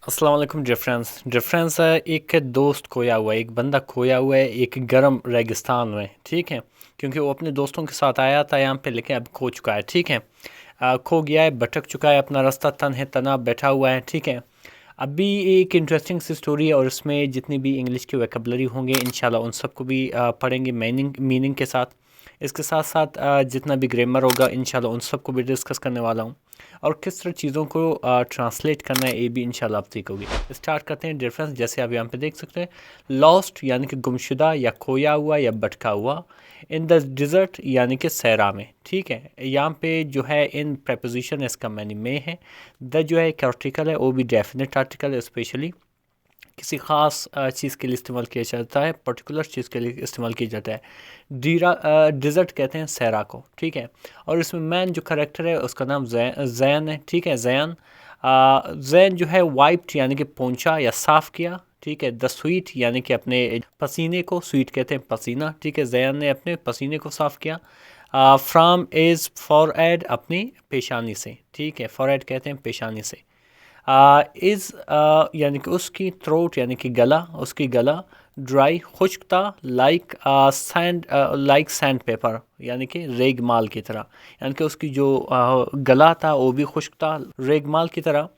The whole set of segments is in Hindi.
अस्सलाम वालेकुम डिफरेंस है एक दोस्त खोया हुआ है, एक बंदा खोया हुआ है एक गर्म रेगिस्तान में। ठीक है, क्योंकि वो अपने दोस्तों के साथ आया था यहाँ पे, लेकिन अब खो चुका है। ठीक है, खो गया है, भटक चुका है, अपना रास्ता तन्हा तना बैठा हुआ है। ठीक है, अभी एक इंटरेस्टिंग सी स्टोरी है और इसमें जितनी भी इंग्लिश की वोकेबलरी होंगे इंशाल्लाह उन सबको भी पढ़ेंगे मीनिंग मीनिंग के साथ। इसके साथ साथ जितना भी ग्रामर होगा इंशाल्लाह उन सबको भी डिस्कस करने वाला हूँ, और किस तरह चीज़ों को ट्रांसलेट करना है ये भी इंशाल्लाह आप सीखोगे। स्टार्ट करते हैं डिफरेंस। जैसे आप यहाँ पे देख सकते हैं, लॉस्ट यानी कि गुमशुदा या खोया हुआ या भटका हुआ, इन द डिज़र्ट यानी कि सहरा में। ठीक है, यहाँ पे जो है इन प्रपोजिशन इसका मैनी में है। द जो है एक आर्टिकल है, वो भी डेफिनेट आर्टिकल है, स्पेशली किसी ख़ास चीज़ के लिए इस्तेमाल किया जाता है, पर्टिकुलर चीज़ के लिए इस्तेमाल किया जाता है। डिज़र्ट कहते हैं सहरा को। ठीक है, और इसमें मैन जो करेक्टर है उसका नाम जैन है। ठीक है, जैन जैन जो है वाइप्ड यानी कि पोंछा या साफ़ किया। ठीक है, द स्वीट यानी कि अपने पसीने को स्वीट कहते हैं पसीना। ठीक है, जैन ने अपने पसीने को साफ़ किया। फ्राम इज़ फॉरएड अपनी पेशानी से। ठीक है, फॉरएड कहते हैं पेशानी से। इज़ यानी कि उसकी थ्रोट यानी कि गला, उसकी गला ड्राई खुश्क था, सैंड पेपर यानी कि रेगमाल की तरह। यानी कि उसकी जो गला था वो भी खुश्क था रेगमाल की तरह।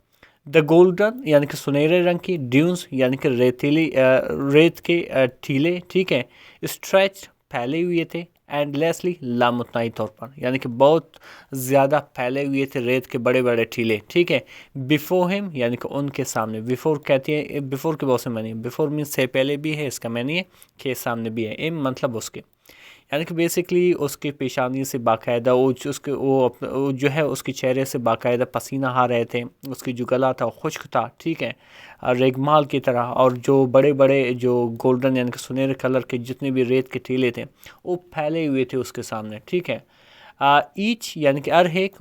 द गोल्डन यानी कि सुनहरे रंग की, ड्यून्स यानी कि रेत के टीले। ठीक है, स्ट्रेच फैले हुए थे, एंडलेसली लामुतनाई तौर पर, यानी कि बहुत ज़्यादा फैले हुए थे रेत के बड़े बड़े टीले। ठीक है, बिफोर हिम यानी कि उनके सामने। बिफोर कहती है, बिफोर के बहुत से मानी, बिफोर मीन से पहले भी है, इसका मैंने है के सामने भी है। इम मतलब उसके, यानी कि बेसिकली उसकी पेशानी से बाकायदा वो जो है उसके चेहरे से बाकायदा पसीना आ रहे थे। उसकी जो गला था वो खुश्क था। ठीक है, रेगमाल की तरह, और जो बड़े बड़े जो गोल्डन यानी कि सुनहरे कलर के जितने भी रेत के टीले थे वो फैले हुए थे उसके सामने। ठीक है, ईच यानी कि हर एक,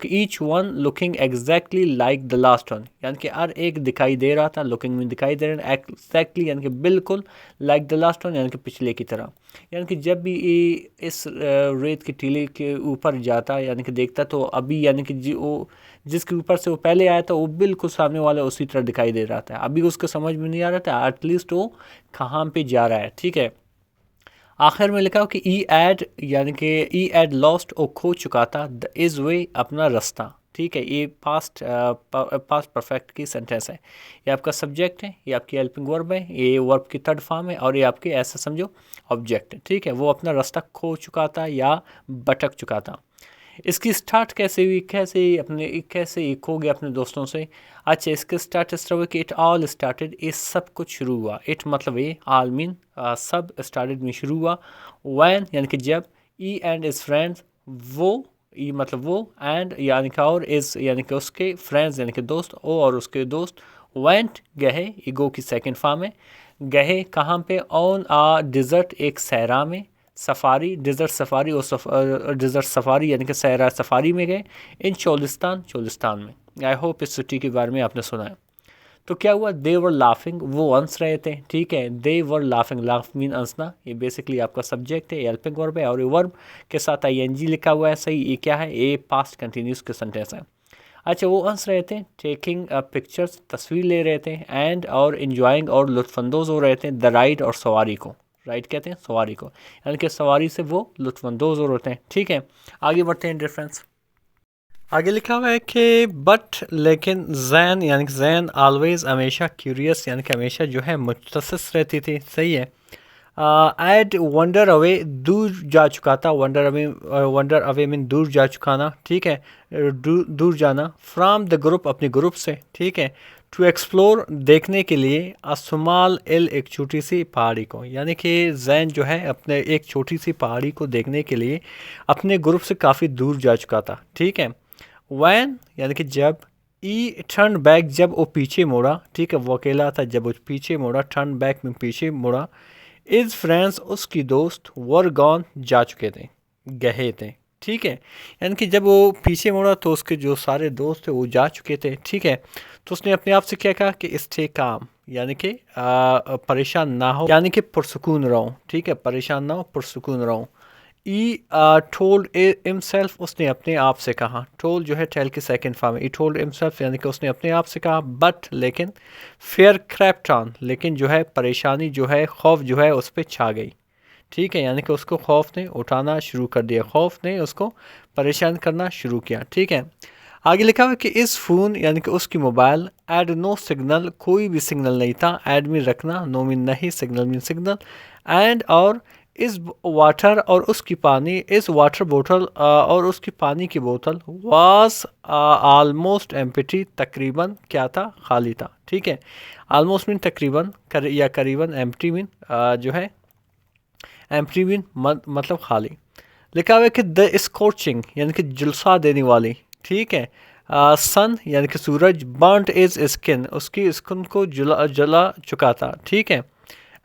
each one looking exactly like the last one, यानी कि हर एक दिखाई दे रहा था, लुकिंग में दिखाई दे रहा है, एग्जैक्टली यानी कि बिल्कुल, लाइक द लास्ट वन यानी कि पिछले की तरह। यानी कि जब भी ये इस रेत के टीले के ऊपर जाता यानी कि देखता, तो अभी यानी कि वो जिसके ऊपर से वो पहले आया था वो बिल्कुल सामने वाला उसी तरह दिखाई दे रहा था। अभी उसको समझ में नहीं आ रहा था एटलीस्ट वो कहाँ पे जा रहा है। ठीक है, आखिर में लिखा हो कि ई एड यानी कि ई एड लॉस्ट और खो चुका था, द इज़ वे अपना रास्ता। ठीक है, ये पास्ट परफेक्ट की सेंटेंस है। ये आपका सब्जेक्ट है, ये आपकी हेल्पिंग वर्ब है, ये वर्ब की थर्ड फॉर्म है, और ये आपके ऐसा समझो ऑब्जेक्ट है। ठीक है, वो अपना रास्ता खो चुका था या भटक चुका था। इसकी स्टार्ट कैसे हुई, कैसे ये खो गया अपने दोस्तों से। अच्छा, इसके स्टार्ट इस तरह हुआ कि इट ऑल स्टार्टेड, ये सब कुछ शुरू हुआ। इट मतलब ये, ऑल मीन सब, स्टार्टेड में शुरू हुआ। वैन यानी कि जब, ई एंड इज फ्रेंड्स वो, ई मतलब वो, एंड यानी कि और, इज यानी कि उसके, फ्रेंड्स यानी कि दोस्त, ओ और उसके दोस्त, वेंट गए, ईगो की सेकंड फॉर्म है। गए कहाँ पे, ऑन आ डिज़र्ट एक सहरा में, सफारी डिज़र्ट सफारी, और डिज़र्ट सफारी यानी कि सहरा सफारी में गए, इन चोलिस्तान चोलिस्तान में। आई होप इस सिटी के बारे में आपने सुना है। तो क्या हुआ, दे वर लाफिंग, वो हंस रहे थे। ठीक है, दे वर लाफिंग, लाफ मीन हंसना, ये बेसिकली आपका सब्जेक्ट है, हेल्पिंग वर्ब है, और ये वर्ब के साथ आईएनजी लिखा हुआ है। सही, ये क्या है, ये पास्ट कंटिन्यूस के सेंटेंस है। अच्छा, वो हंस रहे थे, टेकिंग पिक्चर्स तस्वीर ले रहे थे, एंड और इंजॉइंग और लुत्फानंदोज हो रहे थे, द राइड और सवारी को। राइड कहते हैं सवारी को, यानी कि सवारी से वो लुत्फानंदोज हो रहे थे। ठीक है, आगे बढ़ते हैं डिफरेंस। आगे लिखा हुआ है कि बट लेकिन जैन यानी कि जैन ऑलवेज हमेशा क्यूरियस यानी कि हमेशा जो है मुतसस रहती थी। सही है, एड वंडर अवे दूर जा चुका था, वंडर अवे मीन दूर जा चुकाना। ठीक है, दूर जाना, फ्राम द ग्रुप अपने ग्रुप से। ठीक है, टू एक्सप्लोर देखने के लिए, असमाल एल एक छोटी सी पहाड़ी को, यानी कि जैन जो है अपने एक छोटी सी पहाड़ी को देखने के लिए अपने ग्रुप से काफ़ी दूर जा चुका था। ठीक है, वैन यानी कि जब, ई टर्न बैक जब वो पीछे मुड़ा। ठीक है, वो अकेला था जब वो पीछे मुड़ा, टर्न बैक में पीछे मुड़ा। इज फ्रेंड्स उसकी दोस्त, वर गॉन जा चुके थे, गए थे। ठीक है, यानी कि जब वो पीछे मुड़ा तो उसके जो सारे दोस्त थे वो जा चुके थे। ठीक है, तो उसने अपने आप से क्या कहा कि स्टे काम, यानी कि परेशान ना हो, यानी कि पुरसुकून रहो। ठीक है, परेशान ना हो, पुरसुकून रहो। ई टोल्ड हिमसेल्फ, उसने अपने आप से कहा। टोल्ड जो है टेल की सेकंड फॉर्म है। ई टोल्ड हिमसेल्फ यानी कि उसने अपने आप से कहा। बट लेकिन फेयर क्रेप्ट ऑन, लेकिन जो है परेशानी जो है, खौफ जो है उस पर छा गई। ठीक है, यानी कि उसको खौफ ने उठाना शुरू कर दिया, खौफ ने उसको परेशान करना शुरू किया। ठीक है, आगे लिखा हुआ है कि इस फ़ोन यानी कि उसकी मोबाइल एड नो सिग्नल, कोई भी सिग्नल नहीं था। एड मीन रखना, नो मीन नहीं, सिग्नल मीन सिग्नल। एंड और इस वाटर और उसकी पानी, इस वाटर बोतल और उसकी पानी की बोतल वाज ऑलमोस्ट एम्प्टी, तकरीबन क्या था, खाली था। ठीक है, ऑलमोस्ट मीन तकरीबन या करीबन, एम्प्टी मीन जो है एम्प्टी मीन मतलब खाली। लिखा हुआ है कि द स्कॉचिंग यानी कि झुलसा देने वाली। ठीक है, सन यानी कि सूरज, बर्nt इज स्किन, उसकी स्किन को जला जला चुका था। ठीक है,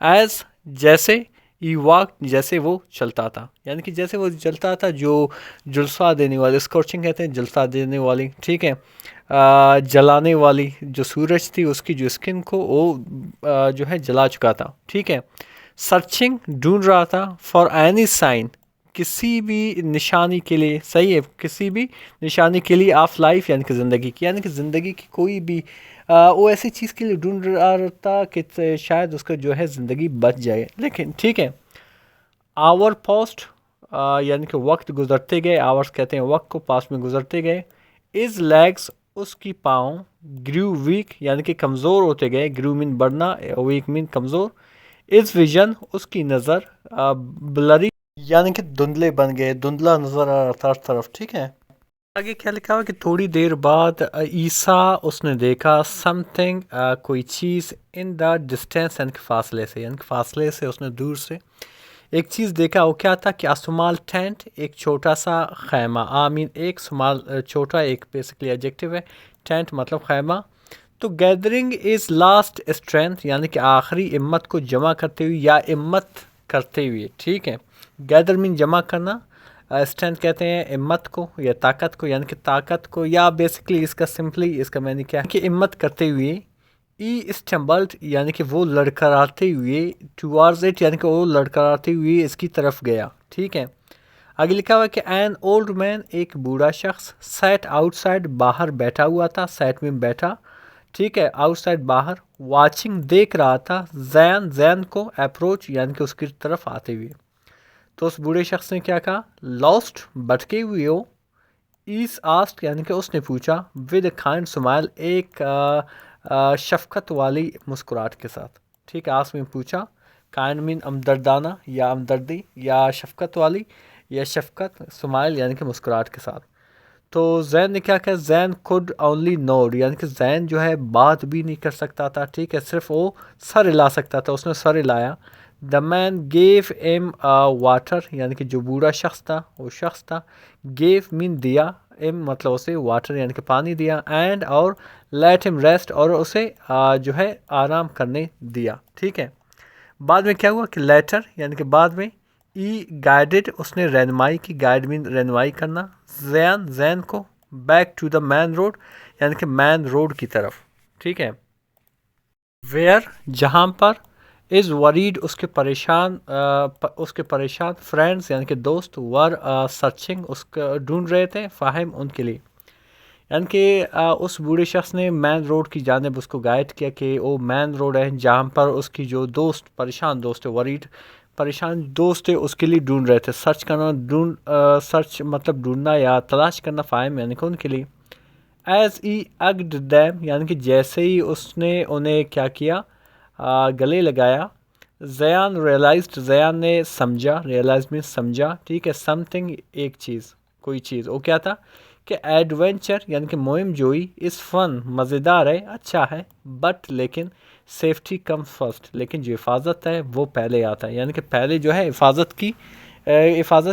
एज जैसे, ई वॉक जैसे वो चलता था, यानी कि जैसे वो चलता था, जो झुलसा देने वाली, स्कॉचिंग कहते हैं झुलसा देने वाली। ठीक है, जलाने वाली जो सूरज थी उसकी जो स्किन को वो जो है जला चुका था। ठीक है, सर्चिंग ढूंढ रहा था, फॉर एनी साइन किसी भी निशानी के लिए, सही है, किसी भी निशानी के लिए, ऑफ लाइफ यानी कि ज़िंदगी की, यानी कि ज़िंदगी की कोई भी वो ऐसी चीज़ के लिए ढूंढ रहा था कि शायद उसका जो है ज़िंदगी बच जाए। लेकिन ठीक है, आवर पोस्ट यानी कि वक्त गुजरते गए, आवर्स कहते हैं वक्त को, पास में गुजरते गए। इज़ लेग्स उसकी पाँव, ग्रू वीक यानी कि कमज़ोर होते गए, ग्रू मीन बढ़ना, वीक मीन कमज़ोर। इस विजन उसकी नज़र, ब्लरी यानी कि धुंधले बन गए, धुंधला नज़र आ रहा था हर तरफ। ठीक है, आगे क्या लिखा हुआ कि थोड़ी देर बाद ईसा उसने देखा समथिंग, कोई चीज़, इन द डिस्टेंस यानी कि फासले से, यानी कि फासले से उसने दूर से एक चीज़ देखा। वो क्या था कि असमाल टेंट, एक छोटा सा खैमा। आमीन एक स्मॉल छोटा, एक बेसिकली एडजेक्टिव है, टेंट मतलब खैमा। तो गैदरिंग इज़ लास्ट स्ट्रेंथ यानी कि आखिरी हिम्मत को जमा करते हुए या हिम्मत करते हुए। ठीक है, गैदर मीन जमा करना, स्ट्रेंथ कहते हैं हिम्मत को या ताकत को, यानी कि ताकत को, या बेसिकली इसका सिंपली इसका मैंने क्या है कि हिम्मत करते हुए। ई स्टम्बल्ड यानी कि वो लड़खड़ाते हुए, टुवर्ड्स इट यानी कि वो लड़खड़ाते हुए इसकी तरफ गया। ठीक है, आगे लिखा हुआ है कि एन ओल्ड मैन एक बूढ़ा शख्स, सेट आउटसाइड बाहर बैठा हुआ था, सेट में बैठा। ठीक है, आउटसाइड बाहर, वाचिंग देख रहा था, जैन जैन को अप्रोच यानी कि उसकी तरफ आते हुए। तो उस बूढ़े शख्स ने क्या कहा, लॉस्ट भटके हुए हो। ईस आस्ट यानी कि उसने पूछा, विद काइंड स्माइल एक शफकत वाली मुस्कुराहट के साथ। ठीक है, आस में पूछा, काइंड मीन हमदर्दाना या हमदर्दी या शफकत वाली या शफकत, स्माइल यानी कि मुस्कुराहट के साथ। तो जैन ने क्या कहा, जैन कुड ओनली नोड यानी कि जैन जो है बात भी नहीं कर सकता था। ठीक है, सिर्फ वो सर हिला सकता था, उसने सर हिलाया। The man gave M water यानी कि जो बूढ़ा शख्स था वो शख्स था, गेव मीन दिया, एम मतलब उसे वाटर यानी कि पानी दिया, एंड और लेट हिम रेस्ट और उसे जो है आराम करने दिया। ठीक है, बाद में क्या हुआ कि लेटर यानी कि बाद में, ई गाइडेड उसने रहनुमाई की, गाइड मीन रहनुमाई करना, जैन जैन को, back to the main road यानी कि मैन रोड की तरफ। ठीक है, वेयर जहाँ पर, इज़ वरीड उसके परेशान फ्रेंड्स यानी कि दोस्त, वर सर्चिंग उसका ढूंढ रहे थे, फ़ाहिम उनके लिए, यानी कि उस बूढ़े शख्स ने मैन रोड की जानिब उसको गाइड किया कि वो मैन रोड है जहाँ पर उसकी जो दोस्त, परेशान दोस्त है, वरीड परेशान दोस्त है, उसके लिए ढूंढ रहे थे। सर्च करना, सर्च मतलब ढूंढना या तलाश करना, फ़ाहिम यानी कि उनके लिए। एज ई अग्ड दैम यानी कि जैसे ही उसने उन्हें क्या किया, गले लगाया। जयान रियलाइज्ड, जयान ने समझा, रियलाइज में समझा। ठीक है, समथिंग एक चीज़, कोई चीज़, वो क्या था कि एडवेंचर यानी कि मुहिम जोई इस फन मज़ेदार है, अच्छा है, बट लेकिन सेफ्टी कम फर्स्ट, लेकिन जो हिफाजत है वो पहले आता है, यानी कि पहले जो है हिफाजत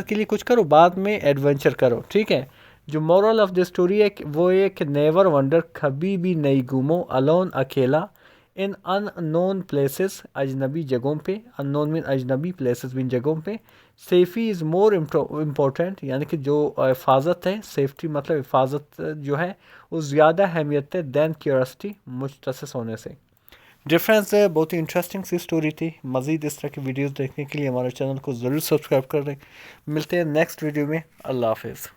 के लिए कुछ करो, बाद में एडवेंचर करो। ठीक है, जो मोरल ऑफ द स्टोरी है वो ये कि नेवर वंडर, कभी भी नहीं घूमो, अलोन अकेला, इन अननोन प्लेसेस अजनबी जगहों पे, अननोन मीन अजनबी, प्लेसेस मीन जगहों पे। सेफ़ी इज़ मोर इम्पोर्टेंट यानी कि जो हिफाजत है, सेफ्टी मतलब हिफाजत जो है वो ज़्यादा अहमियत है दैन क्यूरसिटी, मुतसस होने से। डिफरेंस है, बहुत ही इंटरेस्टिंग सी स्टोरी थी। मज़ीद इस तरह की वीडियोस देखने के लिए हमारे चैनल को ज़रूर सब्सक्राइब कर दें। मिलते हैं नेक्स्ट वीडियो में। अल्लाह हाफिज़।